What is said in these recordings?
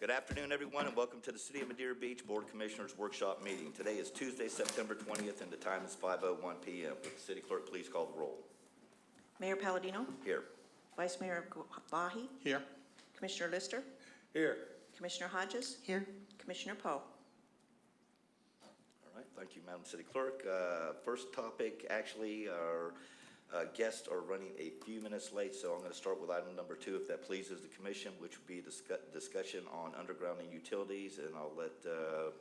Good afternoon, everyone, and welcome to the City of Madeira Beach Board of Commissioners Workshop Meeting. Today is Tuesday, September 20th, and the time is 5:01 p.m. Would the City Clerk please call the roll? Mayor Palladino? Here. Vice Mayor Bahi? Here. Commissioner Lister? Here. Commissioner Hodges? Here. Commissioner Poe? All right, thank you, Madam City Clerk. First topic, actually, our guests are running a few minutes late, so I'm going to start with item number 2, if that pleases the Commission, which would be discussion on undergrounding utilities, and I'll let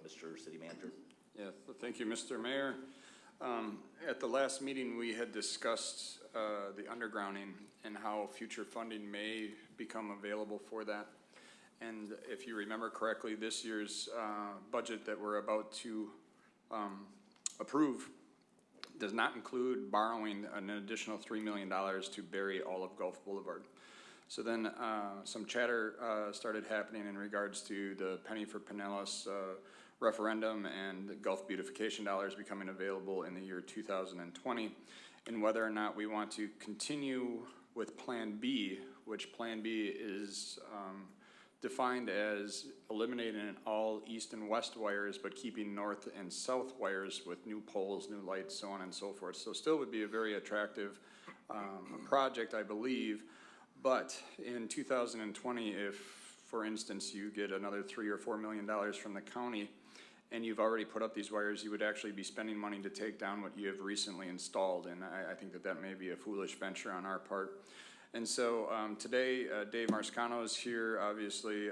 Mr. City Manager. Yes, thank you, Mr. Mayor. At the last meeting, we had discussed the undergrounding and how future funding may become available for that. And if you remember correctly, this year's budget that we're about to approve does not include borrowing an additional $3 million to bury all of Gulf Boulevard. So then some chatter started happening in regards to the Penny for Pinellas referendum and the Gulf beautification dollars becoming available in the year 2020, and whether or not we want to continue with Plan B, which Plan B is defined as eliminating all east and west wires, but keeping north and south wires with new poles, new lights, so on and so forth. So still would be a very attractive project, I believe. But in 2020, if, for instance, you get another $3 or $4 million from the county, and you've already put up these wires, you would actually be spending money to take down what you have recently installed. And I think that that may be a foolish venture on our part. And so today, Dave Marscano is here, obviously,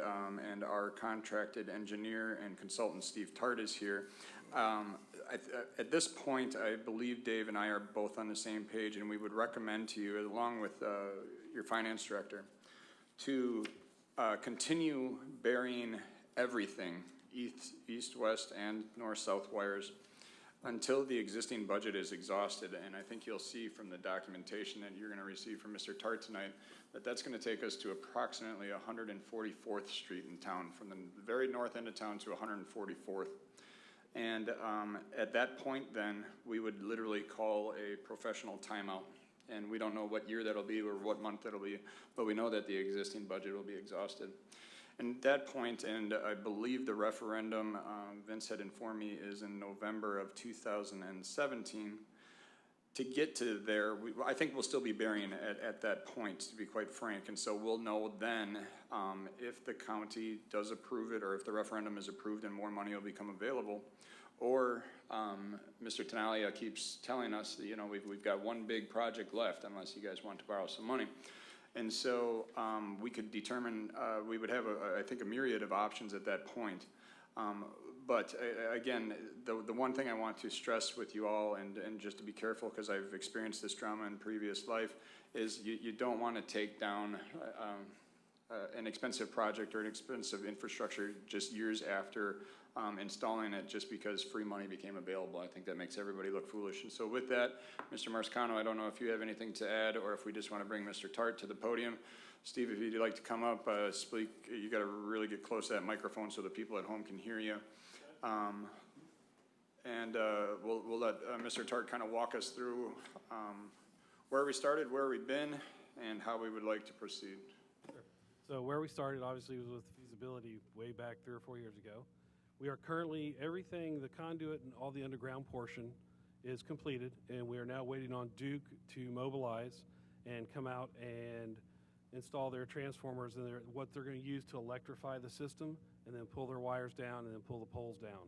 and our contracted engineer and consultant, Steve Tart, is here. At this point, I believe Dave and I are both on the same page, and we would recommend to you, along with your finance director, to continue burying everything, east, west, and north-south wires, until the existing budget is exhausted. And I think you'll see from the documentation that you're going to receive from Mr. Tart tonight that that's going to take us to approximately 144th Street in town, from the very north end of town to 144th. And at that point, then, we would literally call a professional timeout. And we don't know what year that'll be or what month that'll be, but we know that the existing budget will be exhausted. And at that point, and I believe the referendum, Vince had informed me, is in November of 2017. To get to there, I think we'll still be burying at that point, to be quite frank. And so we'll know then if the county does approve it, or if the referendum is approved and more money will become available. Or Mr. Tenalia keeps telling us that, you know, we've got one big project left unless you guys want to borrow some money. And so we could determine, we would have, I think, a myriad of options at that point. But again, the one thing I want to stress with you all, and just to be careful, because I've experienced this drama in previous life, is you don't want to take down an expensive project or an expensive infrastructure just years after installing it, just because free money became available. I think that makes everybody look foolish. And so with that, Mr. Marscano, I don't know if you have anything to add, or if we just want to bring Mr. Tart to the podium. Steve, if you'd like to come up, speak, you got to really get close to that microphone so the people at home can hear you. We'll let Mr. Tart kind of walk us through where we started, where we've been, and how we would like to proceed. Sure. So where we started, obviously, was with feasibility way back 3 or 4 years ago. We are currently, everything, the conduit and all the underground portion is completed, and we are now waiting on Duke to mobilize and come out and install their transformers and what they're going to use to electrify the system, and then pull their wires down and then pull the poles down.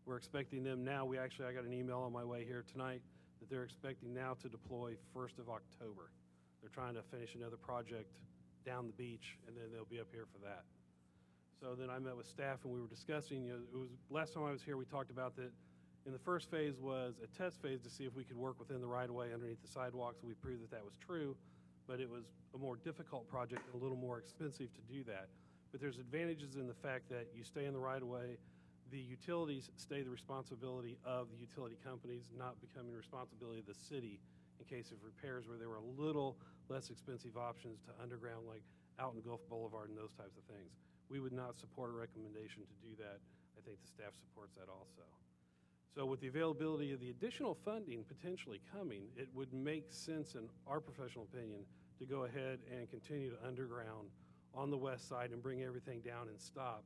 We're expecting them now. I got an email on my way here tonight that they're expecting now to deploy 1st of October. They're trying to finish another project down the beach, and then they'll be up here for that. So then I met with staff and we were discussing, it was last time I was here, we talked about that in the first phase was a test phase to see if we could work within the right of way underneath the sidewalks, and we proved that that was true, but it was a more difficult project and a little more expensive to do that. But there's advantages in the fact that you stay in the right of way, the utilities stay the responsibility of the utility companies, not becoming the responsibility of the city in case of repairs, where there were a little less expensive options to underground, like out in Gulf Boulevard and those types of things. We would not support a recommendation to do that. I think the staff supports that also. So with the availability of the additional funding potentially coming, it would make sense, in our professional opinion, to go ahead and continue to underground on the west side and bring everything down and stop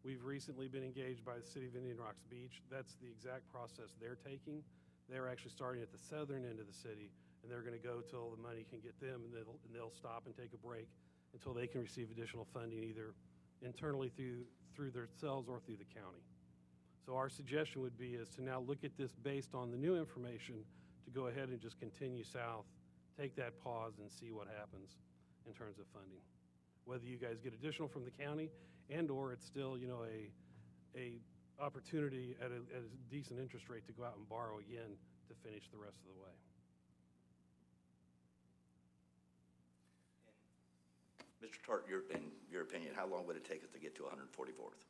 We've recently been engaged by the City of Indian Rocks Beach. That's the exact process they're taking. They're actually starting at the southern end of the city, and they're going to go till the money can get them, and they'll stop and take a break until they can receive additional funding, either internally through themselves or through the county. So our suggestion would be is to now look at this based on the new information, to go ahead and just continue south, take that pause and see what happens in terms of funding. Whether you guys get additional from the county and or it's still, you know, a opportunity at a decent interest rate to go out and borrow again to finish the rest of the way. Mr. Tart, in your opinion, how long would it take us to get to 144th?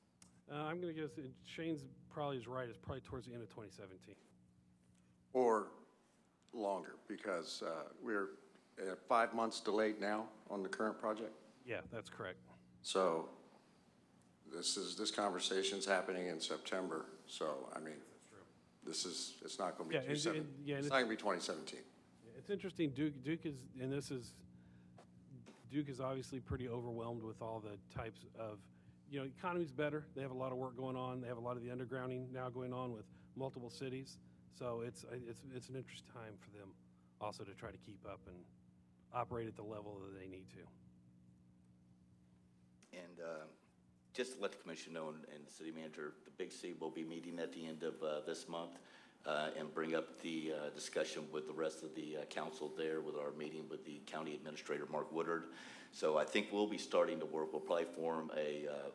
I'm going to guess Shane's probably is right. It's probably towards the end of 2017. Or longer, because we're 5 months delayed now on the current project. Yeah, that's correct. So this conversation's happening in September. So I mean, it's not going to be it's not going to be 2017. It's interesting. Duke is obviously pretty overwhelmed with all the types of, you know, economy's better. They have a lot of work going on. They have a lot of the undergrounding now going on with multiple cities. So it's an interesting time for them also to try to keep up and operate at the level that they need to. And just to let the commission know and the city manager, the Big C will be meeting at the end of this month and bring up the discussion with the rest of the council there with our meeting with the county administrator, Mark Woodard. So I think we'll be starting to work. We'll probably form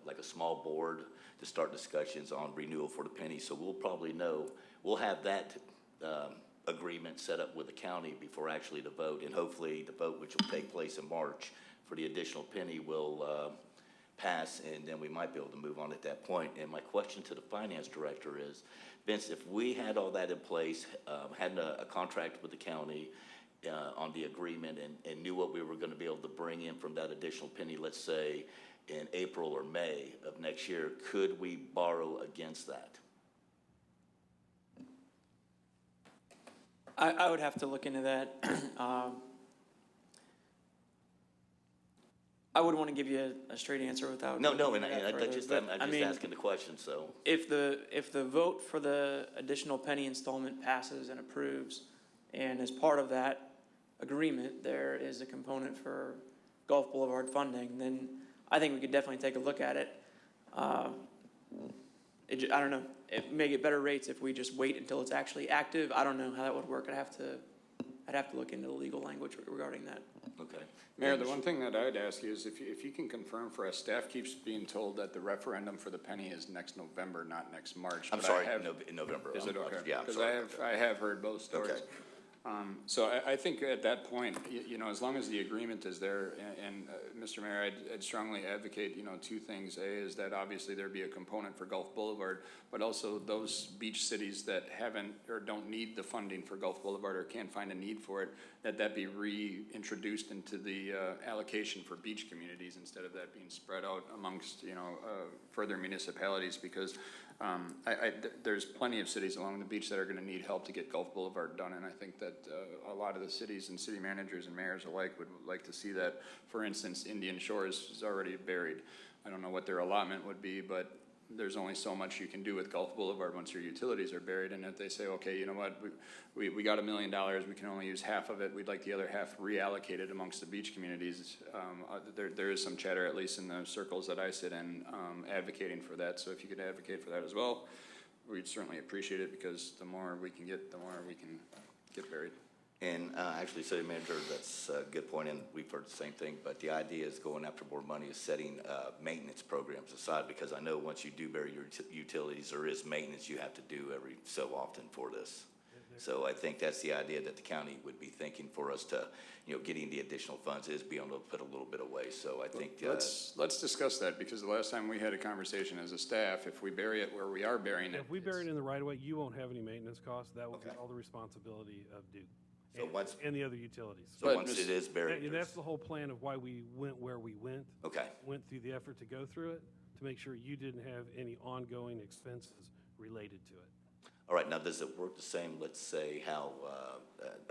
like a small board to start discussions on renewal for the penny. So we'll probably know, we'll have that agreement set up with the county before actually the vote. And hopefully the vote, which will take place in March for the additional penny, will pass, and then we might be able to move on at that point. And my question to the finance director is, Vince, if we had all that in place, had a contract with the county on the agreement and knew what we were going to be able to bring in from that additional penny, let's say in April or May of next year, could we borrow against that? I would have to look into that. I wouldn't want to give you a straight answer without. No, looking and into that I'm further, just but, asking the question, so. If the vote for the additional penny installment passes and approves, and as part of that agreement, there is a component for Gulf Boulevard funding, then I think we could definitely take a look at it. I don't know. It may get better rates if we just wait until it's actually active. I don't know how that would work. I'd have to look into the legal language regarding that. Okay. Mayor, the one thing that I would ask you is if you can confirm for us, staff keeps being told that the referendum for the penny is next November, not next March. I'm sorry, in November. Is it okay? Yeah, I'm because sorry. I have heard both stories. Okay. So I think at that point, you know, as long as the agreement is there, and Mr. Mayor, I'd strongly advocate, you know, two things. A is that obviously there be a component for Gulf Boulevard, but also those beach cities that haven't or don't need the funding for Gulf Boulevard or can't find a need for it, that be reintroduced into the allocation for beach communities instead of that being spread out amongst, you know, further municipalities, because there's plenty of cities along the beach that are going to need help to get Gulf Boulevard done, and I think that a lot of the cities and city managers and mayors alike would like to see that. For instance, Indian Shores is already buried. I don't know what their allotment would be, but there's only so much you can do with Gulf Boulevard once your utilities are buried. And if they say, okay, you know what, we got $1 million, we can only use half of it, we'd like the other half reallocated amongst the beach communities. There is some chatter, at least in the circles that I sit in, advocating for that. So if you could advocate for that as well, we'd certainly appreciate it, because the more we can get, the more we can get buried. And actually, City Manager, that's a good point, and we've heard the same thing, but the idea is going after more money is setting maintenance programs aside, because I know once you do bury your utilities, there is maintenance you have to do every so often for this. So I think that's the idea that the county would be thinking for us to, you know, getting the additional funds is being able to put a little bit away. So I think let's discuss that, because the last time we had a conversation as a staff, if we bury it where we are burying it, If we bury it in the right of way, you won't have any maintenance costs. That will be all the responsibility of Duke. So once, and the other utilities. so once it is buried, And that's the whole plan of why we went where we went. okay. Went through the effort to go through it, to make sure you didn't have any ongoing expenses related to it. All right, now does it work the same, let's say, how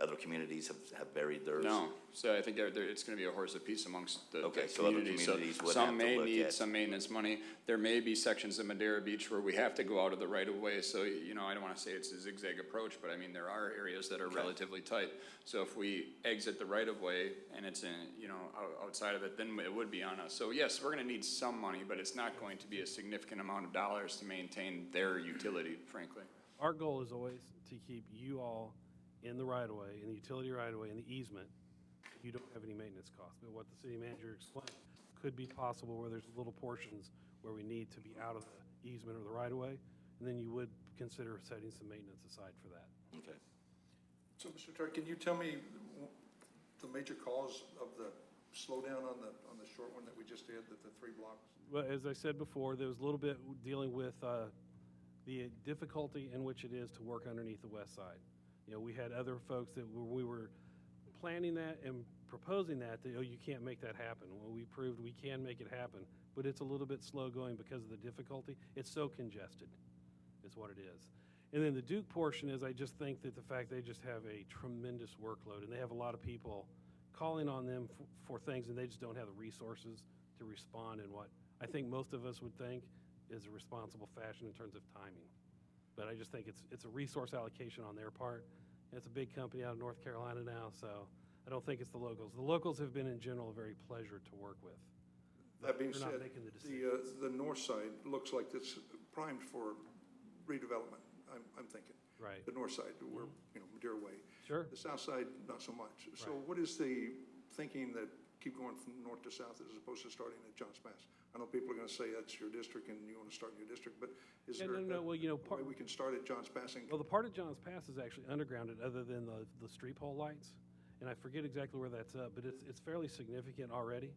other communities have buried theirs? No, so I think it's gonna be a horse apiece amongst the Okay, so other communities. communities would have Some to may look need at- some maintenance money. There may be sections of Madeira Beach where we have to go out of the right of way, so, you know, I don't wanna say it's a zigzag approach, but I mean, there are areas that are relatively tight. So if we exit the right of way and it's in, you know, outside of it, then it would be on us. So yes, we're gonna need some money, but it's not going to be a significant amount of dollars to maintain their utility, frankly. Our goal is always to keep you all in the right-of-way, in the utility right-of-way, in the easement. You don't have any maintenance costs. But what the city manager explained could be possible where there's little portions where we need to be out of the easement or the right-of-way, and then you would consider setting some maintenance aside for that. Okay. So, Mr. Chair, can you tell me the major cause of the slowdown on the short one that we just did, the 3 blocks? Well, as I said before, there was a little bit dealing with the difficulty in which it is to work underneath the west side. You know, we had other folks that we were planning that and proposing that, oh, you can't make that happen. Well, we proved we can make it happen, but it's a little bit slow going because of the difficulty. It's so congested, is what it is. And then the Duke portion is, I just think that the fact they just have a tremendous workload, and they have a lot of people calling on them for things, and they just don't have the resources to respond in what I think most of us would think is a responsible fashion in terms of timing. But I just think it's a resource allocation on their part. And it's a big company out of North Carolina now, so I don't think it's the locals. The locals have been, in general, a very pleasure to work with. That being They're not said, making the decisions. the north side looks like it's primed for redevelopment, I'm thinking. Right. The north side, where, you know, Madeira Way. Sure. The south side, not so much. So Right. what is the thinking that keep going from north to south as opposed to starting at Johns Pass? I know people are gonna say that's your district and you wanna start in your district, but is Yeah, there no, well, you know, a way we can start at Johns Pass and Well, the part of Johns Pass is actually undergrounded other than the street pole lights. And I forget exactly where that's up, but it's fairly significant already.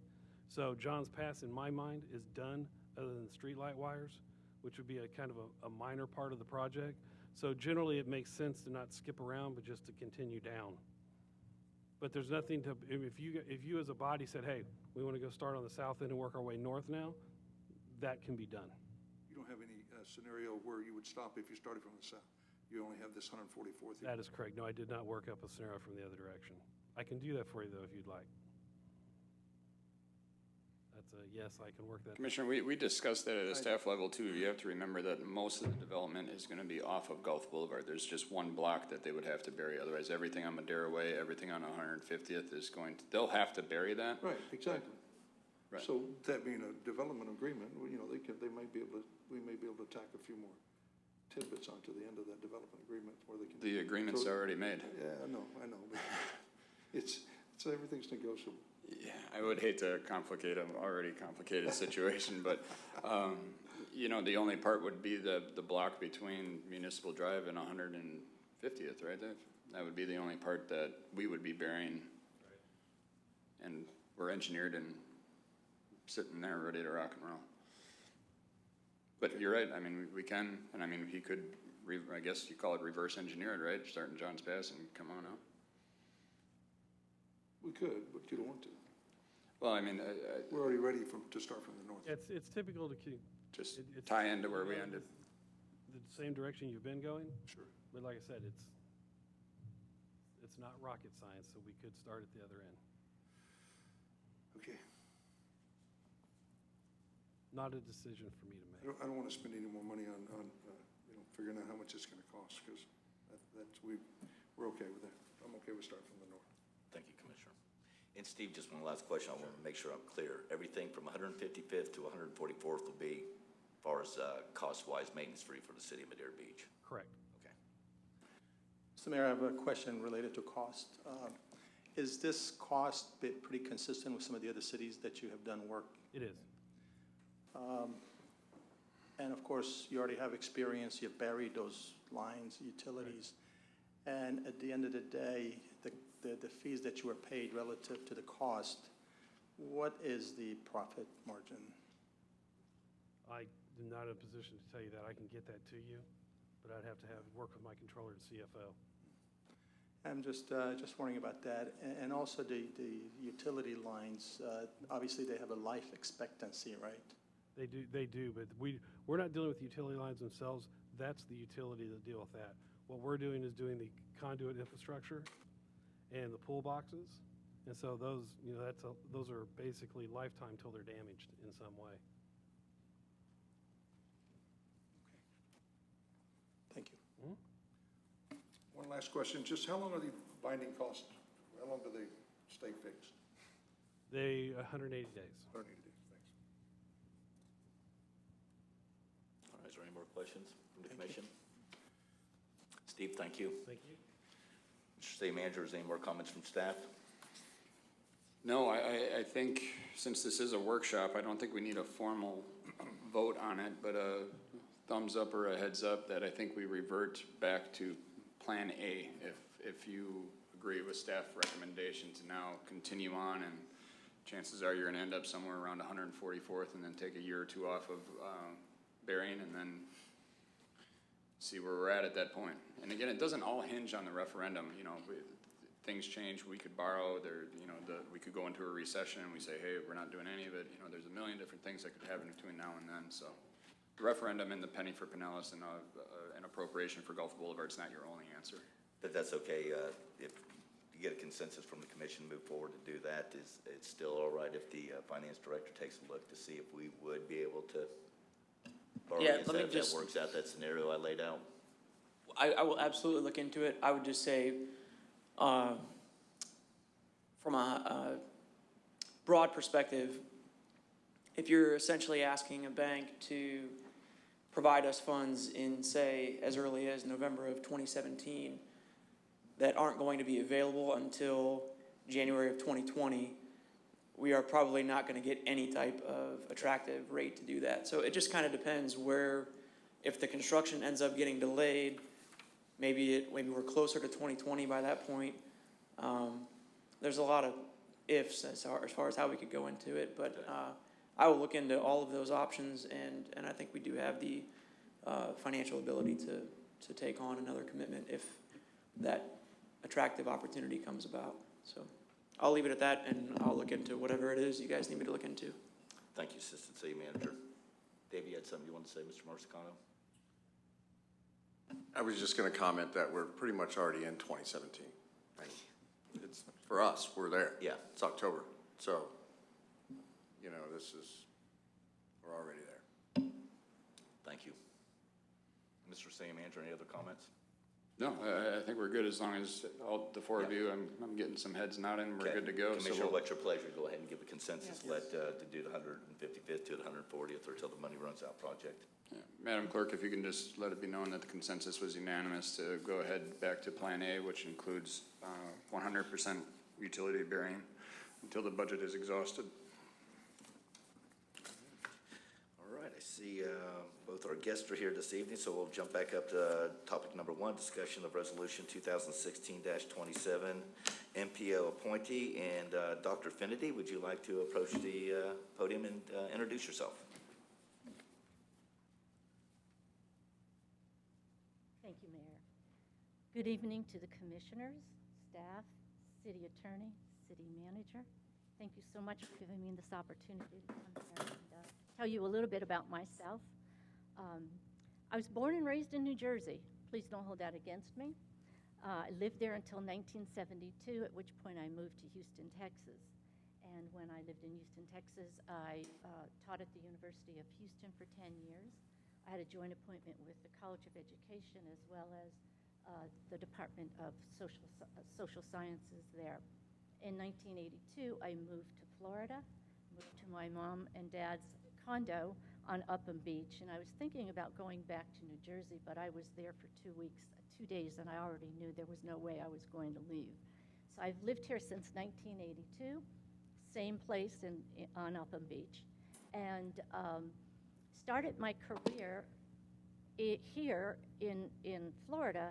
So Johns Pass, in my mind, is done other than the street light wires, which would be a kind of a minor part of the project. So generally, it makes sense to not skip around, but just to continue down. But there's nothing to, if you as a body said, hey, we want to go start on the south end and work our way north now, that can be done. you don't have any scenario where you would stop if you started from the south? You only have this 144th. That is correct. No, I did not work up a scenario from the other direction. I can do that for you, though, if you'd like. That's a yes, I can work that. Commissioner, we discussed that at a staff level too. You have to remember that most of the development is gonna be off of Gulf Boulevard. There's just one block that they would have to bury. Otherwise, everything on Madeira Way, everything on 150th is going to, they'll have to bury that. Right, exactly. Right. So that being a development agreement, well, you know, we may be able to tack a few more tidbits onto the end of that development agreement where they can. The agreement's So- already made. Yeah, I know, but everything's negotiable. Yeah, I would hate to complicate an already complicated situation, but, you know, the only part would be the block between Municipal Drive and 150th, right? That would be the only part that we would be burying. And we're engineered and sitting there ready to rock and roll. But you're right, I mean, we can, and I mean, he could, I guess you call it reverse engineered, right? Start in Johns Pass and come on out. We could, but you don't want to. Well, I mean, We're already ready to start from the north. It's typical to keep. just it's- tie into where we ended. The same direction you've been going, Sure. but like I said, it's not rocket science, so we could start at the other end. Okay. Not a decision for me to make. I don't want to spend any more money on figuring out how much it's going to cost, because we're okay with that. I'm okay with starting from the north. Thank you, Commissioner. And Steve, just one last question. I want to make sure I'm clear. Everything from 155th to 144th will be, as far as cost-wise, maintenance-free for the city of Madeira Beach. Correct. Okay. Mr. Mayor, I have a question related to cost. Is this cost pretty consistent with some of the other cities that you have done work? It is. And of course, you already have experience, you've buried those lines, utilities. And at the end of the day, the fees that you were paid relative to the cost, what is the profit margin? I am not in a position to tell you that. I can get that to you, but I'd have to work with my controller and CFO. I'm just wondering about that. And also the utility lines, obviously they have a life expectancy, right? They do, but we're not dealing with utility lines themselves. that's the utility to deal with that. What we're doing is doing the conduit infrastructure and the pool boxes. And so those, those are basically lifetime till they're damaged in some way. Thank you. One last question, just how long are the binding costs? How long do they stay fixed? They 180 days. 180 days, thanks. All right, is there any more questions from the commission? Steve, thank you. Thank you. Mr. City Manager, is there any more comments from staff? No, I think since this is a workshop, I don't think we need a formal vote on it, but a thumbs up or a heads up that I think we revert back to Plan A if you agree with staff recommendations and now continue on, and chances are you're gonna end up somewhere around 144th and then take a year or two off of burying and then see where we're at that point. And again, it doesn't all hinge on the referendum. Things change. We could borrow there, we could go into a recession and we say, hey, we're not doing any of it. There's a million different things that could happen between now and then. So the referendum and the penny for Pinellas and an appropriation for Gulf Boulevard is not your only answer. But that's okay, if you get a consensus from the commission, move forward to do that. It's still all right if the finance director takes a look to see if we would be able to borrow Yeah, against let me that, if just- that works out, that scenario I laid out. I will absolutely look into it. I would just say, from a broad perspective, if you're essentially asking a bank to provide us funds in, say, as early as November of 2017 that aren't going to be available until January of 2020, we are probably not going to get any type of attractive rate to do that. So it just kind of depends where, if the construction ends up getting delayed, maybe we're closer to 2020 by that point. There's a lot of ifs as far as how we could go into it, but I will look into all of those options, and I think we do have the financial ability to take on another commitment if that attractive opportunity comes about. So I'll leave it at that, and I'll look into whatever it is you guys need me to look into. Thank you, Assistant City Manager. Dave, you had something you wanted to say, Mr. Marsicano? I was just gonna comment that we're pretty much already in 2017. It's, for us, we're there. Yeah. It's October, so, we're already there. Thank you. Mr. City Manager, any other comments? No, I think we're good as long as all the four of you, I'm getting some heads nodding, we're Okay. good to go. Commissioner, what's your pleasure? Go ahead and give a consensus, to do the 155th to the 140th or till the money runs out project. Yeah. Madam Clerk, if you can just let it be known that the consensus was unanimous to go ahead back to Plan A, which includes 100% utility bearing until the budget is exhausted. All right, I see both our guests are here this evening, so we'll jump back up to topic number 1, discussion of Resolution 2016-27, MPO appointee. And Dr. Finity, would you like to approach the podium and introduce yourself? Thank you, Mayor. Good evening to the commissioners, staff, city attorney, city manager. Thank you so much for giving me this opportunity to come here and tell you a little bit about myself. I was born and raised in New Jersey. Please don't hold that against me. I lived there until 1972, at which point I moved to Houston, Texas. And when I lived in Houston, Texas, I taught at the University of Houston for 10 years. I had a joint appointment with the College of Education as well as the Department of Social Sciences there. In 1982, I moved to Florida, moved to my mom and dad's condo on Upham Beach, and I was thinking about going back to New Jersey, but I was there for 2 days, and I already knew there was no way I was going to leave. So I've lived here since 1982, same place on Upham Beach, and started my career here in Florida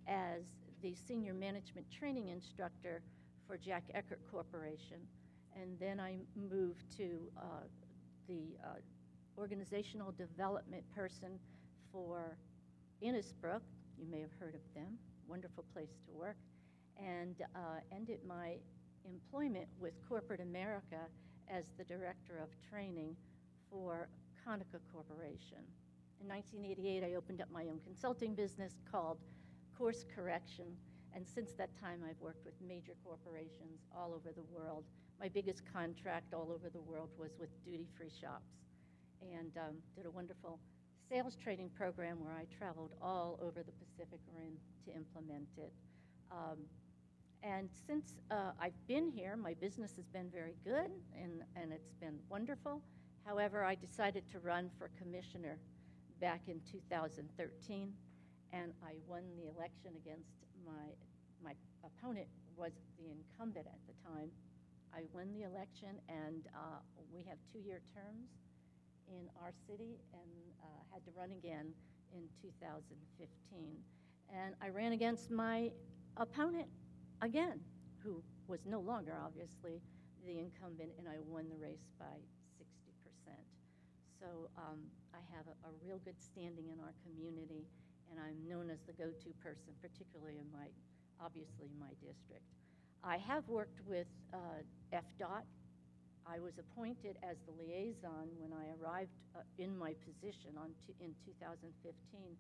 as the senior management training instructor for Jack Eckert Corporation. And then I moved to the organizational development person for Innisbrook. You may have heard of them, wonderful place to work, and ended my employment with corporate America as the director of training for Conica Corporation. In 1988, I opened up my own consulting business called Course Correction, and since that time, I've worked with major corporations all over the world. My biggest contract all over the world was with duty-free shops, and did a wonderful sales training program where I traveled all over the Pacific Rim to implement it. And since I've been here, my business has been very good, and it's been wonderful. However, I decided to run for commissioner back in 2013, and I won the election against my opponent was the incumbent at the time. I won the election, and we have 2-year terms in our city, and had to run again in 2015. And I ran against my opponent again, who was no longer, obviously, the incumbent, and I won the race by 60%. So I have a real good standing in our community, and I'm known as the go-to person, particularly in obviously my district. I have worked with FDOT. I was appointed as the liaison when I arrived in my position in 2015.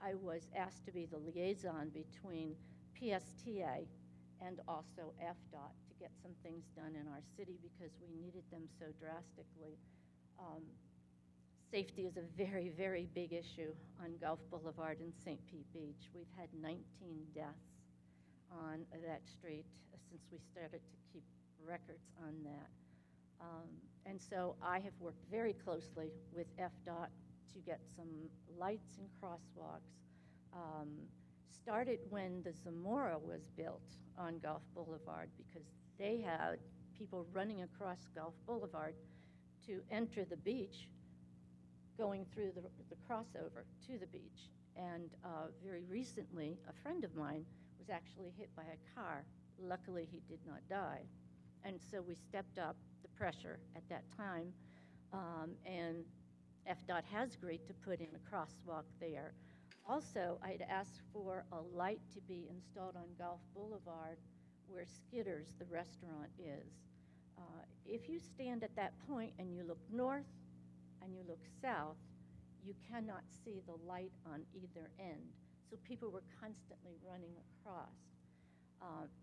I was asked to be the liaison between PSTA and also FDOT to get some things done in our city because we needed them so drastically. Safety is a very, very big issue on Gulf Boulevard and St. Pete Beach. We've had 19 deaths on that street since we started to keep records on that. And so I have worked very closely with FDOT to get some lights and crosswalks. Started when the Zamora was built on Gulf Boulevard because they had people running across Gulf Boulevard to enter the beach, going through the crossover to the beach. And very recently, a friend of mine was actually hit by a car. Luckily, he did not die. And so we stepped up the pressure at that time, and FDOT has agreed to put in a crosswalk there. Also, I'd asked for a light to be installed on Gulf Boulevard where Skitter's, the restaurant, is. If you stand at that point and you look north and you look south, you cannot see the light on either end. So people were constantly running across.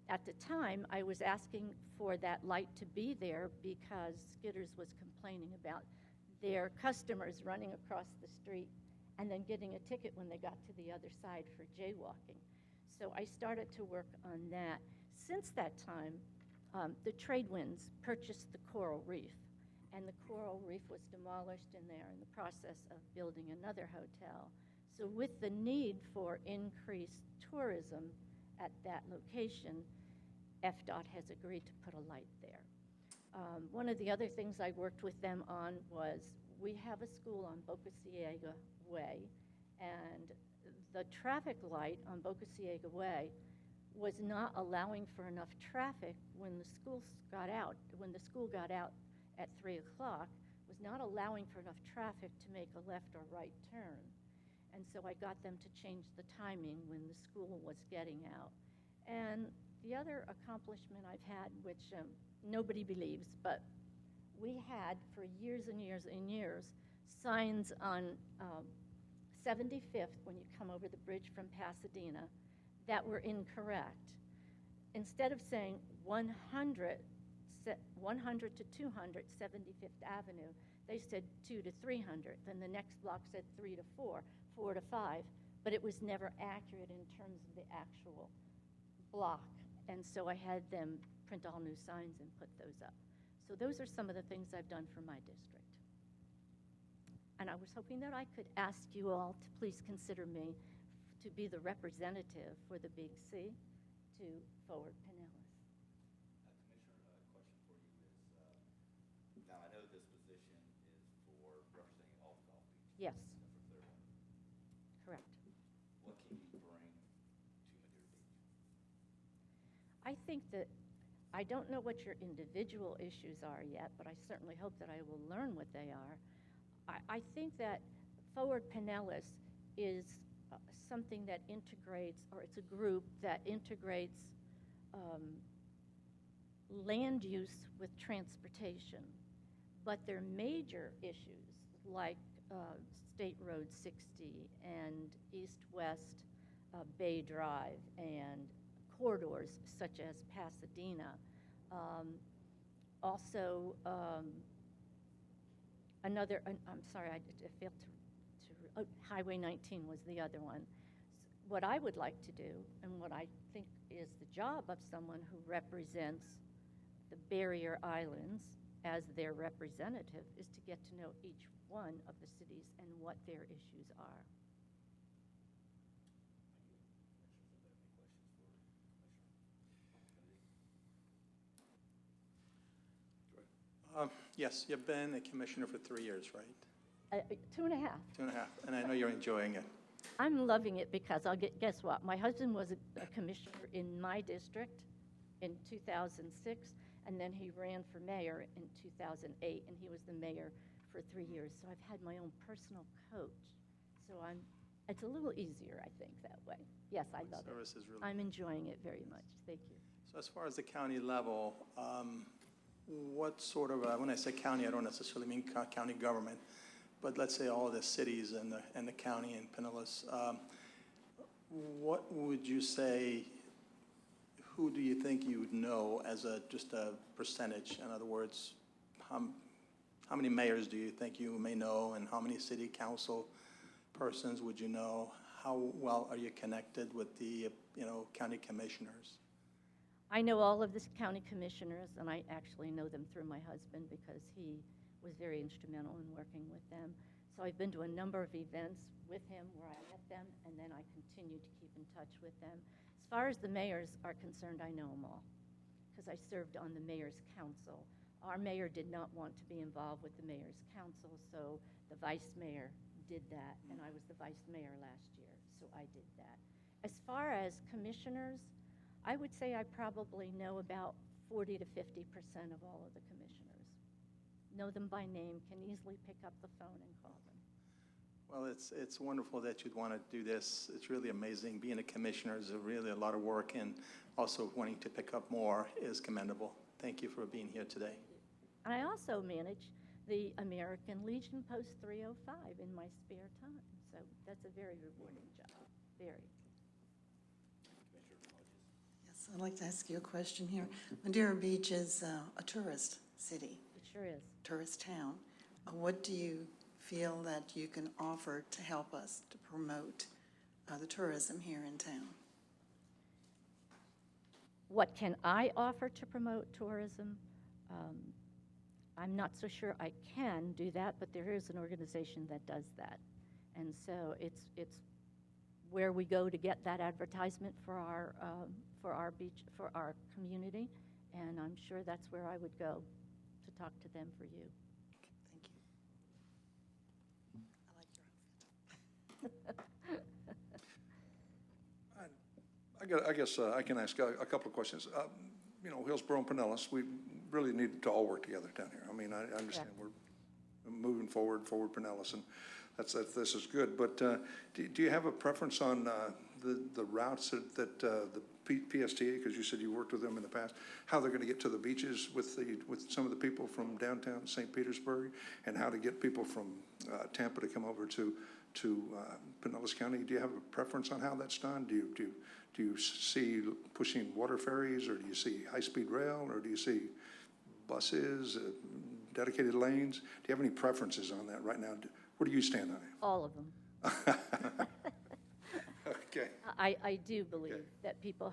At the time, I was asking for that light to be there because Skitter's was complaining about their customers running across the street and then getting a ticket when they got to the other side for jaywalking. So I started to work on that. Since that time, the trade winds purchased the coral reef, and the coral reef was demolished, and they're in the process of building another hotel. So with the need for increased tourism at that location, FDOT has agreed to put a light there. One of the other things I worked with them on was we have a school on Boca Ciega Way, and the traffic light on Boca Ciega Way was not allowing for enough traffic when the school got out. When the school got out at 3 o'clock, was not allowing for enough traffic to make a left or right turn. And so I got them to change the timing when the school was getting out. And the other accomplishment I've had, which nobody believes, but we had for years and years and years signs on 75th when you come over the bridge from Pasadena that were incorrect. Instead of saying 100 to 200 75th Avenue, they said 2 to 300. Then the next block said 3 to 4, 4 to 5, but it was never accurate in terms of the actual block. And so I had them print all new signs and put those up. So those are some of the things I've done for my district. And I was hoping that I could ask you all to please consider me to be the representative for the Big C to Forward Pinellas. Commissioner, a question for you is, now I know this position is for representing all the golf beaches. Yes. For Clearwater. Correct. What can you bring to Madeira Beach? I think that I don't know what your individual issues are yet, but I certainly hope that I will learn what they are. I think that Forward Pinellas is something that integrates, or it's a group that integrates land use with transportation. But their major issues, like State Road 60 and east-west Bay Drive and corridors such as Pasadena. Also, I'm sorry, I failed to Highway 19 was the other one. What I would like to do, and what I think is the job of someone who represents the barrier islands as their representative, is to get to know each one of the cities and what their issues are. Yes, you've been a commissioner for 3 years, right? 2.5. 2.5, and I know you're enjoying it. I'm loving it because guess what? My husband was a commissioner in my district in 2006, and then he ran for mayor in 2008, and he was the mayor for 3 years. So I've had my own personal coach. So it's a little easier, I think, that way. Yes, I love it. Service is really I'm enjoying it very much. Thank you. So as far as the county level, what sort of, when I say county, I don't necessarily mean county government, but let's say all the cities and the county and Pinellas, what would you say, who do you think you would know as just a percentage? In other words, how many mayors do you think you may know, and how many city council persons would you know? How well are you connected with the, county commissioners? I know all of the county commissioners, and I actually know them through my husband because he was very instrumental in working with them. So I've been to a number of events with him where I met them, and then I continue to keep in touch with them. As far as the mayors are concerned, I know them all because I served on the mayor's council. Our mayor did not want to be involved with the mayor's council, so the vice mayor did that, and I was the vice mayor last year, so I did that. As far as commissioners, I would say I probably know about 40 to 50% of all of the commissioners. Know them by name, can easily pick up the phone and call them. Well, it's wonderful that you'd want to do this. It's really amazing. Being a commissioner is really a lot of work, and also wanting to pick up more is commendable. Thank you for being here today. And I also manage the American Legion Post 305 in my spare time, so that's a very rewarding job, very. Yes, I'd like to ask you a question here. Madeira Beach is a tourist city. It sure is. Tourist town. What do you feel that you can offer to help us to promote the tourism here in town? What can I offer to promote tourism? I'm not so sure I can do that, but there is an organization that does that. And so it's where we go to get that advertisement for our beach, for our community, and I'm sure that's where I would go to talk to them for you. Thank you. I like your outfit. I guess I can ask a couple of questions. Hillsborough and Pinellas, we really need to all work together down here. I mean, I understand we're moving forward Pinellas, and this is good. But do you have a preference on the routes that the PSTA, because you said you worked with them in the past, how they're going to get to the beaches with some of the people from downtown St. Petersburg, and how to get people from Tampa to come over to Pinellas County? Do you have a preference on how that's done? Do you see pushing water ferries, or do you see high-speed rail, or do you see buses, dedicated lanes? Do you have any preferences on that right now? Where do you stand on it? All of them. Okay. I do believe that people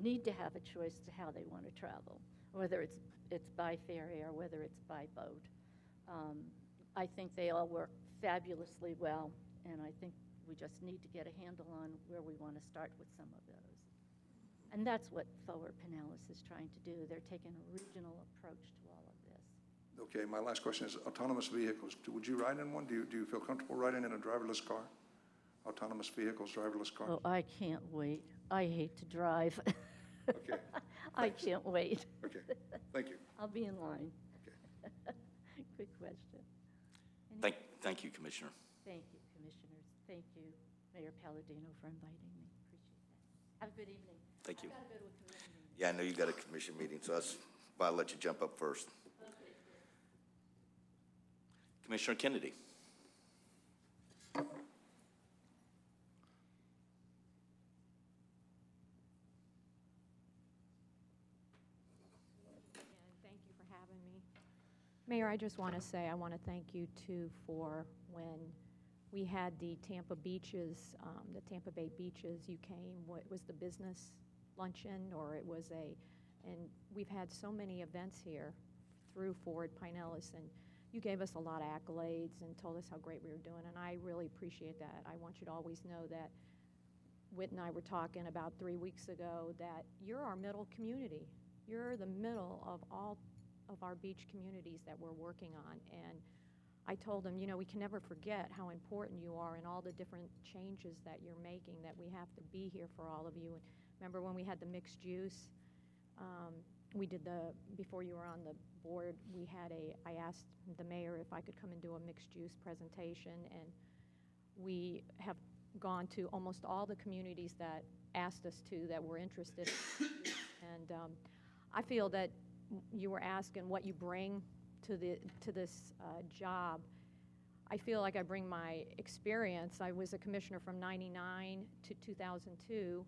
need to have a choice to how they want to travel, whether it's by ferry or whether it's by boat. I think they all work fabulously well, and I think we just need to get a handle on where we want to start with some of those. And that's what Forward Pinellas is trying to do. They're taking a regional approach to all of this. Okay, my last question is autonomous vehicles. Would you ride in one? Do you feel comfortable riding in a driverless car? Autonomous vehicles, driverless cars? Oh, I can't wait. I hate to drive. Okay. I can't wait. Okay, thank you. I'll be in line. Okay. Good question. Thank you, Commissioner. Thank you, commissioners. Thank you, Mayor Palladino, for inviting me. Appreciate that. Have a good evening. Thank you. I've got to go to a commission meeting. Yeah, I know you got a commission meeting, so that's why I'll let you jump up first. Okay, good. Commissioner Kennedy. Mayor, I just want to say, I want to thank you too for when we had the Tampa beaches, the Tampa Bay beaches, you came, what was the business luncheon, or it was and we've had so many events here through Forward Pinellas, and you gave us a lot of accolades and told us how great we were doing, and I really appreciate that. I want you to always know that Whit and I were talking about 3 weeks ago that you're our middle community. You're the middle of all of our beach communities that we're working on, and I told him, you know, we can never forget how important you are and all the different changes that you're making, that we have to be here for all of you. And remember when we had the mixed use? We did before you were on the board, I asked the mayor if I could come and do a mixed use presentation, and we have gone to almost all the communities that asked us to, that were interested. And I feel that you were asking what you bring to this job. I feel like I bring my experience. I was a commissioner from 99 to 2002,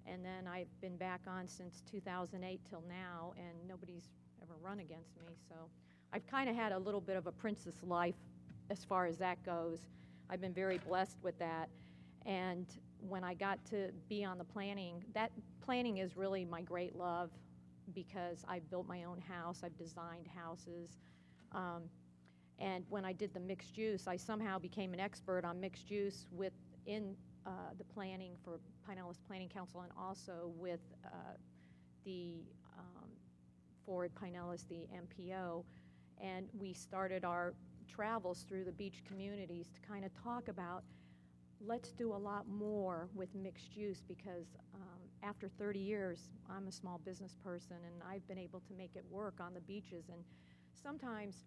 and then I've been back on since 2008 till now, and nobody's ever run against me. So I've kind of had a little bit of a princess life as far as that goes. I've been very blessed with that. And when I got to be on the planning, that planning is really my great love, because I've built my own house, I've designed houses. And when I did the mixed use, I somehow became an expert on mixed use within the planning for Pinellas Planning Council, and also with the Forward Pinellas, the MPO. And we started our travels through the beach communities to kind of talk about, let's do a lot more with mixed use, because after 30 years, I'm a small business person, and I've been able to make it work on the beaches. And sometimes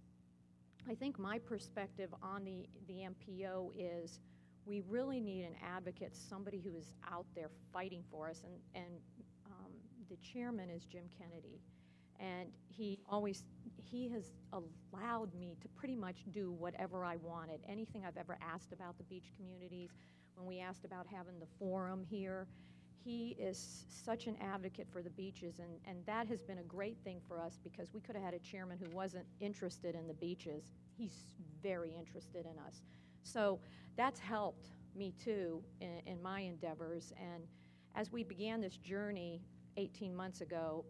I think my perspective on the MPO is we really need an advocate, somebody who is out there fighting for us. And the chairman is Jim Kennedy. And he has allowed me to pretty much do whatever I wanted. Anything I've ever asked about the beach communities, when we asked about having the forum here, he is such an advocate for the beaches, and that has been a great thing for us, because we could have had a chairman who wasn't interested in the beaches. He's very interested in us. So that's helped me too in my endeavors. And as we began this journey 18 months ago,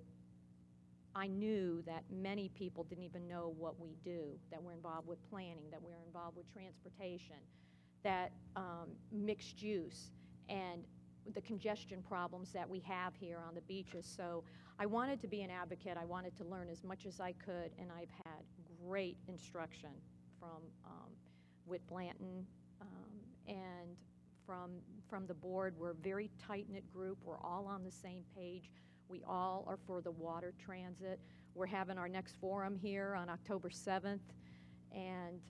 I knew that many people didn't even know what we do, that we're involved with planning, that we're involved with transportation, that mixed use, and the congestion problems that we have here on the beaches. So I wanted to be an advocate. I wanted to learn as much as I could, and I've had great instruction from Whit Blanton and from the board. We're a very tight-knit group. We're all on the same page. We all are for the water transit. We're having our next forum here on October 7th, and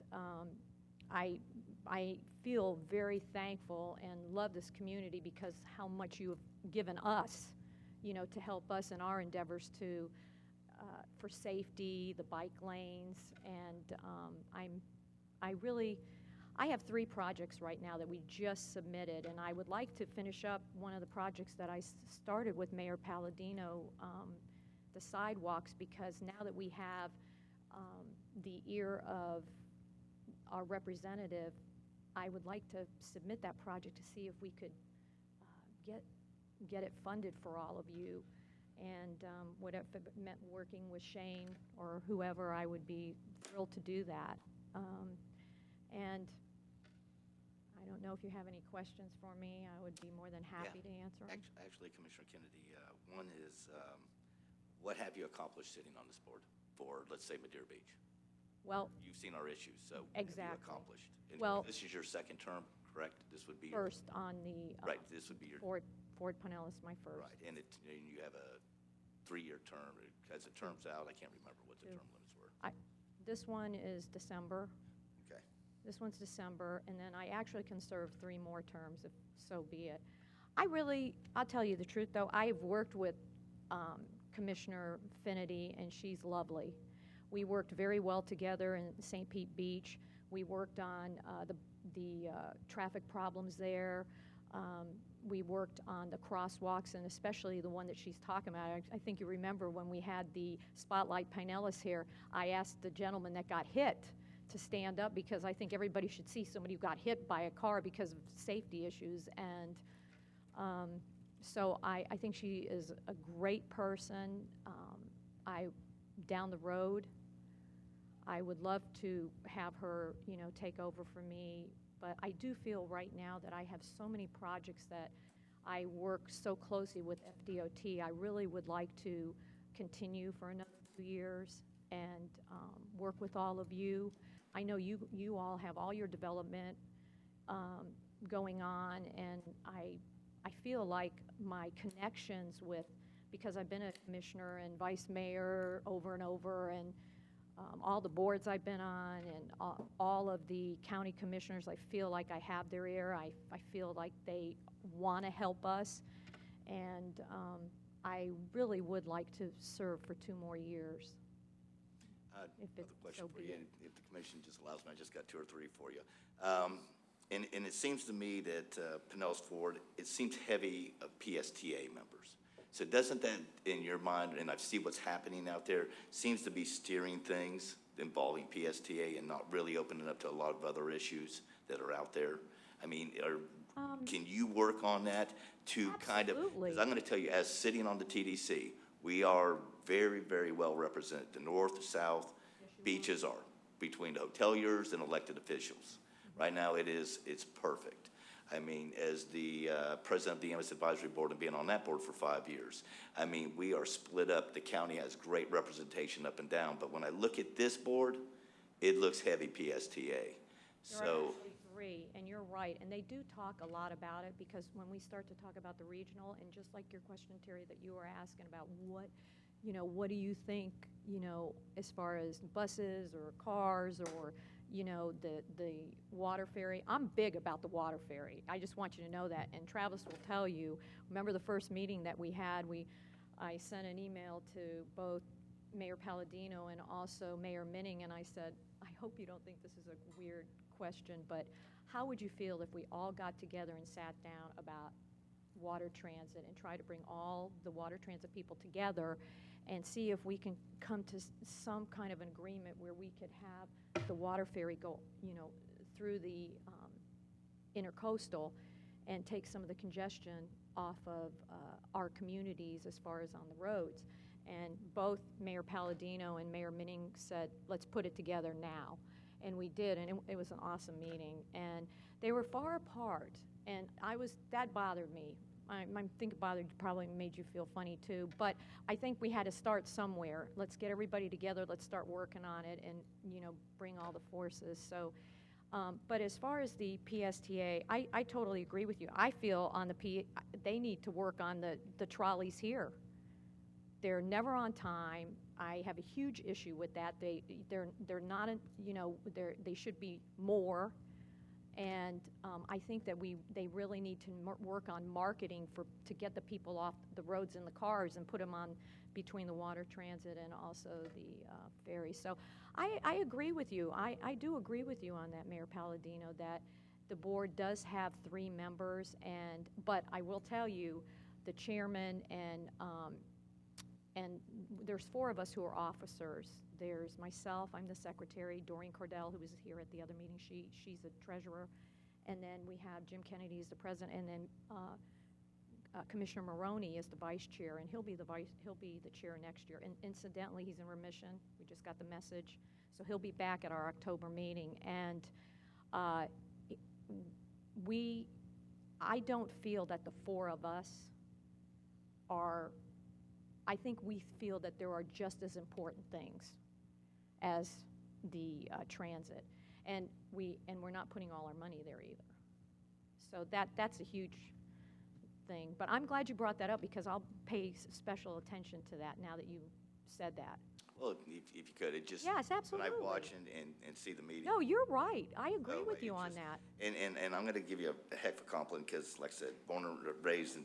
I feel very thankful and love this community because how much you have given us, you know, to help us in our endeavors to for safety, the bike lanes, and I have 3 projects right now that we just submitted, and I would like to finish up one of the projects that I started with Mayor Palladino, the sidewalks, because now that we have the ear of our representative, I would like to submit that project to see if we could get it funded for all of you. And if it meant working with Shane or whoever, I would be thrilled to do that. And I don't know if you have any questions for me. I would be more than happy to answer them. Actually, Commissioner Kennedy, one is, what have you accomplished sitting on this board for, let's say, Madeira Beach? Well, you've seen our issues, so exactly. What have you accomplished? And well, this is your second term, correct? This would be first on the right. This would be your Ford Pinellas, my first. Right, and you have a 3-year term. As it turns out, I can't remember what the term limits were. This one is December. Okay. This one's December, and then I actually can serve 3 more terms, if so be it. I'll tell you the truth, though. I've worked with Commissioner Finity, and she's lovely. We worked very well together in St. Pete Beach. We worked on the traffic problems there. We worked on the crosswalks, and especially the one that she's talking about. I think you remember when we had the Spotlight Pinellas here, I asked the gentleman that got hit to stand up because I think everybody should see somebody who got hit by a car because of safety issues. And so I think she is a great person. Down the road, I would love to have her, take over for me. But I do feel right now that I have so many projects that I work so closely with FDOT. I really would like to continue for another 2 years and work with all of you. I know you all have all your development going on, and I feel like my connections with, because I've been a commissioner and vice mayor over and over, and all the boards I've been on, and all of the county commissioners, I feel like I have their ear. I feel like they want to help us, and I really would like to serve for 2 more years. If Another it's question so for be you, it. and if the commission just allows me, I just got 2 or 3 for you. And it seems to me that Pinellas Ford, it seems heavy of PSTA members. So doesn't that, in your mind, and I see what's happening out there, seems to be steering things involving PSTA and not really opening up to a lot of other issues that are out there? I mean, can you work on that to kind of? Absolutely. Because I'm going to tell you, as sitting on the TDC, we are very, very well represented. The north, the south, beaches are, between hoteliers and elected officials. Right now, it's perfect. I mean, as the president of the EMS Advisory Board and being on that board for 5 years, I mean, we are split up. The county has great representation up and down. But when I look at this board, it looks heavy PSTA. There are actually 3, and you're right. And they do talk a lot about it, because when we start to talk about the regional, and just like your question, Terry, that you were asking about what do you think, as far as buses or cars or, the water ferry. I'm big about the water ferry. I just want you to know that. And Travis will tell you, remember the first meeting that we had, I sent an email to both Mayor Palladino and also Mayor Minning, and I said, I hope you don't think this is a weird question, but how would you feel if we all got together and sat down about water transit and try to bring all the water transit people together and see if we can come to some kind of an agreement where we could have the water ferry go, through the intercoastal and take some of the congestion off of our communities as far as on the roads. And both Mayor Palladino and Mayor Minning said, let's put it together now. And we did, and it was an awesome meeting. And they were far apart, and that bothered me. I think it probably made you feel funny too, but I think we had to start somewhere. Let's get everybody together, let's start working on it, and bring all the forces. So, but as far as the PSTA, I totally agree with you. I feel they need to work on the trolleys here. They're never on time. I have a huge issue with that. They're not, they should be more. And I think that they really need to work on marketing to get the people off the roads in the cars and put them on between the water transit and also the ferry. So I agree with you. I do agree with you on that, Mayor Palladino, that the board does have 3 members, but I will tell you, the chairman and there's 4 of us who are officers. There's myself, I'm the secretary, Doreen Cordell, who was here at the other meeting, she's a treasurer, and then we have Jim Kennedy as the president, and then Commissioner Maroney is the vice chair, and he'll be the chair next year. And incidentally, he's in remission. We just got the message, so he'll be back at our October meeting. And I don't feel that the 4 of us are. I think we feel that there are just as important things as the transit, and we're not putting all our money there either. So that's a huge thing. But I'm glad you brought that up, because I'll pay special attention to that now that you said that. Well, if you could, it just. Yes, absolutely. When I watch and see the meeting. No, you're right. I agree with you on that. And I'm going to give you a heck of a compliment, because, like I said, born and raised in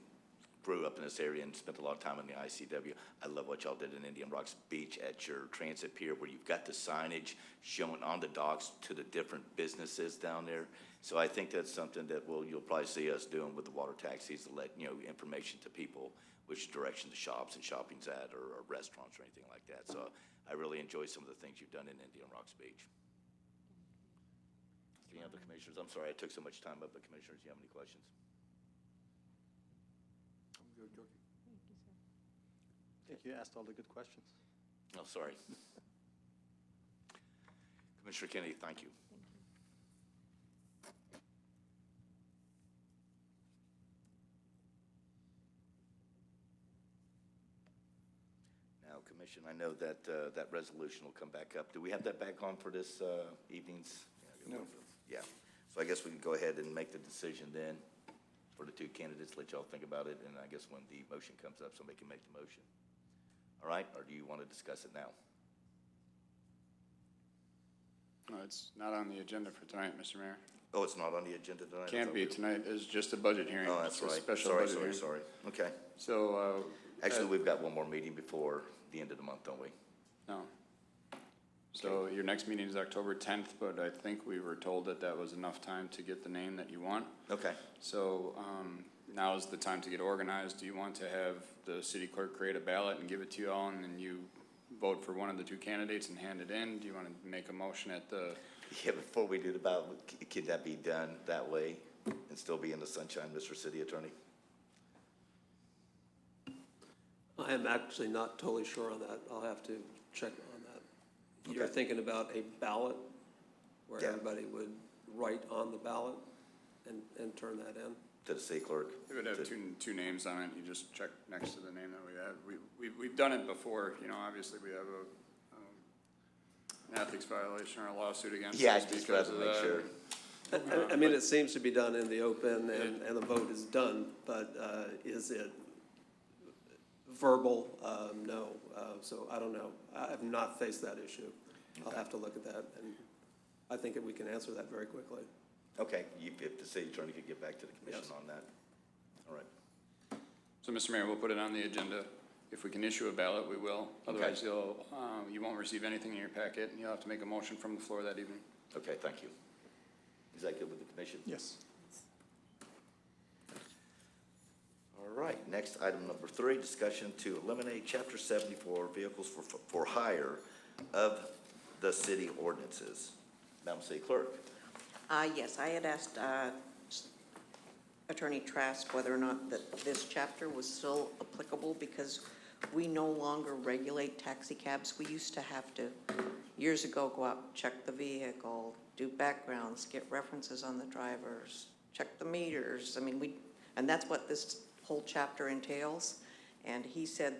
grew up in this area and spent a lot of time in the ICW. I love what y'all did in Indian Rocks Beach at your transit pier, where you've got the signage showing on the docks to the different businesses down there. So I think that's something that you'll probably see us doing with the water taxis, to let, information to people, which direction the shops and shopping's at, or restaurants or anything like that. So I really enjoy some of the things you've done in Indian Rocks Beach. Any other commissioners? I'm sorry I took so much time up, but commissioners, do you have any questions? I'm good, Cookie. Thank you, sir. I think you asked all the good questions. Oh, sorry. Commissioner Kennedy, thank you. Thank you. Now, Commission, I know that that resolution will come back up. Do we have that back on for this evening's? No. Yeah. So I guess we can go ahead and make the decision then for the two candidates, let y'all think about it, and I guess when the motion comes up, somebody can make the motion. All right, or do you want to discuss it now? No, it's not on the agenda for tonight, Mr. Mayor. Oh, it's not on the agenda tonight? Can't be. Tonight is just a budget hearing. Oh, that's It's a right. Special Sorry, budget sorry, hearing. sorry. Okay. So, Actually, we've got one more meeting before the end of the month, don't we? no. So your next meeting is October 10th, but I think we were told that that was enough time to get the name that you want. Okay. So now is the time to get organized. Do you want to have the city clerk create a ballot and give it to you all, and then you vote for one of the two candidates and hand it in? Do you want to make a motion at the, Yeah, before we do the ballot, can that be done that way and still be in the sunshine, Mr. City Attorney? I am actually not totally sure on that. I'll have to check on that. You're Okay. thinking about a ballot where Yeah. everybody would write on the ballot and turn that in? To the city clerk? it would have two names on it. You just check next to the name that we have. We've done it before, obviously we have an ethics violation or a lawsuit against Yeah, I us just because rather of make that. sure. I mean, it seems to be done in the open and the vote is done, but is it verbal? No. So I don't know. I have not faced that issue. I'll have to look at that, and I think that we can answer that very quickly. Okay, if the city attorney could get back to the commission Yes. on that. All right. So, Mr. Mayor, we'll put it on the agenda. If we can issue a ballot, we will. Otherwise, you won't receive anything in your packet, and you'll have to make a motion from the floor that evening. Okay, thank you. Is that good with the commission? Yes. All right, next, item number 3, discussion to eliminate Chapter 74 vehicles for hire of the city ordinances. Madam City Clerk. Yes, I had asked Attorney Trask whether or not that this chapter was still applicable, because we no longer regulate taxi cabs. We used to have to, years ago, go out, check the vehicle, do backgrounds, get references on the drivers, check the meters. I mean, and that's what this whole chapter entails. And he said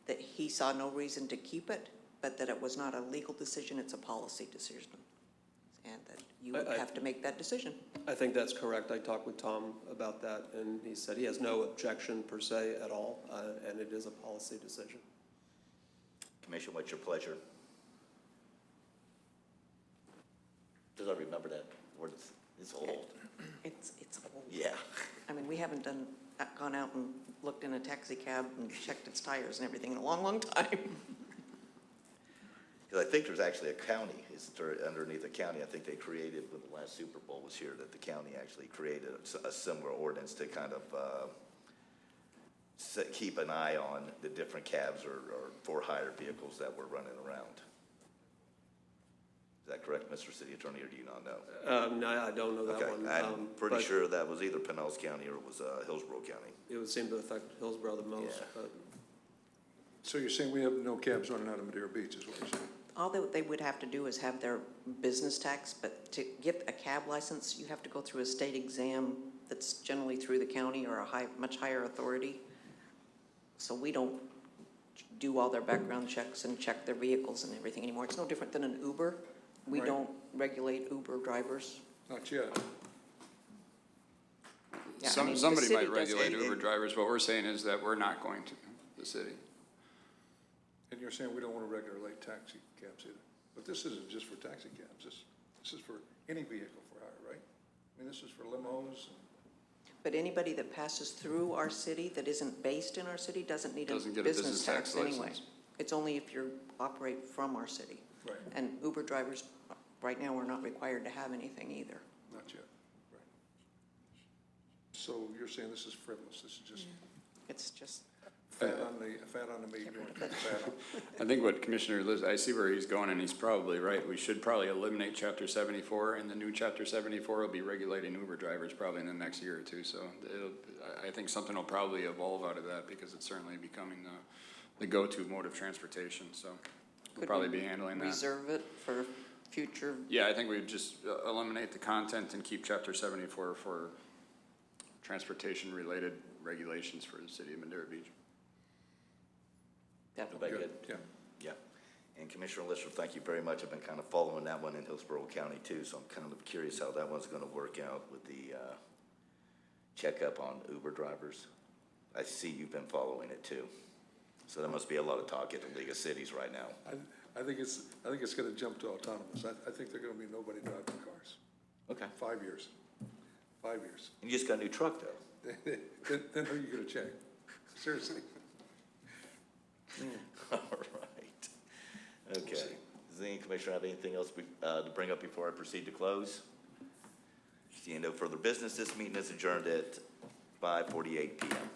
that he saw no reason to keep it, but that it was not a legal decision, it's a policy decision. And that you would have to make that decision. I think that's correct. I talked with Tom about that, and he said he has no objection per se at all, and it is a policy decision. Commission, what's your pleasure? Does I remember that ordinance? It's old. It's old. Yeah. I mean, we haven't gone out and looked in a taxi cab and checked its tires and everything in a long, long time. Because I think there's actually a county, underneath a county, I think they created, when the last Super Bowl was here, that the county actually created a similar ordinance to kind of keep an eye on the different cabs or for-hire vehicles that were running around. Is that correct, Mr. City Attorney, or do you not know? No, I don't know that one. Okay, I'm pretty but sure that was either Pinellas County or it was Hillsborough County. it would seem to affect Hillsborough the most, Yeah. but So you're saying we have no cabs running out of Madeira Beach, is what you're saying? All that they would have to do is have their business tax, but to get a cab license, you have to go through a state exam that's generally through the county or a much higher authority. So we don't do all their background checks and check their vehicles and everything anymore. It's no different than an Uber. We Right. don't regulate Uber drivers. Not yet. Yeah, I mean, the Somebody city might does regulate it. Uber drivers. What we're saying is that we're not going to, the city. And you're saying we don't want to regulate taxi cabs either. But this isn't just for taxi cabs. This is for any vehicle for hire, right? I mean, this is for limos. But anybody that passes through our city that isn't based in our city doesn't need a Doesn't get a business tax anyway. license. It's only if you operate from our city. Right. And Uber drivers, right now, we're not required to have anything either. Not yet, right. So you're saying this is frivolous, this is just It's just, fat on the meat, fat on. I think what Commissioner Liz, I see where he's going, and he's probably right. We should probably eliminate Chapter 74, and the new Chapter 74 will be regulating Uber drivers probably in the next year or two. So I think something will probably evolve out of that, because it's certainly becoming the go-to mode of transportation. So we'll could probably we be handling that. reserve it for future? Yeah, I think we'd just eliminate the content and keep Chapter 74 for transportation-related regulations for the city of Madeira Beach. Definitely. Everybody good? Yeah. And Commissioner Lister, thank you very much. I've been kind of following that one in Hillsborough County too, so I'm kind of curious how that one's gonna work out with the checkup on Uber drivers. I see you've been following it too. So there must be a lot of talk at the League of Cities right now. I think it's gonna jump to autonomous. I think there're gonna be nobody driving cars. Okay. 5 years. 5 years. You just got a new truck though. Then who are you gonna check? Seriously. All right. Okay. Does any commissioner have anything else to bring up before I proceed to close? Seeing no further business, this meeting is adjourned at 5:48 p.m.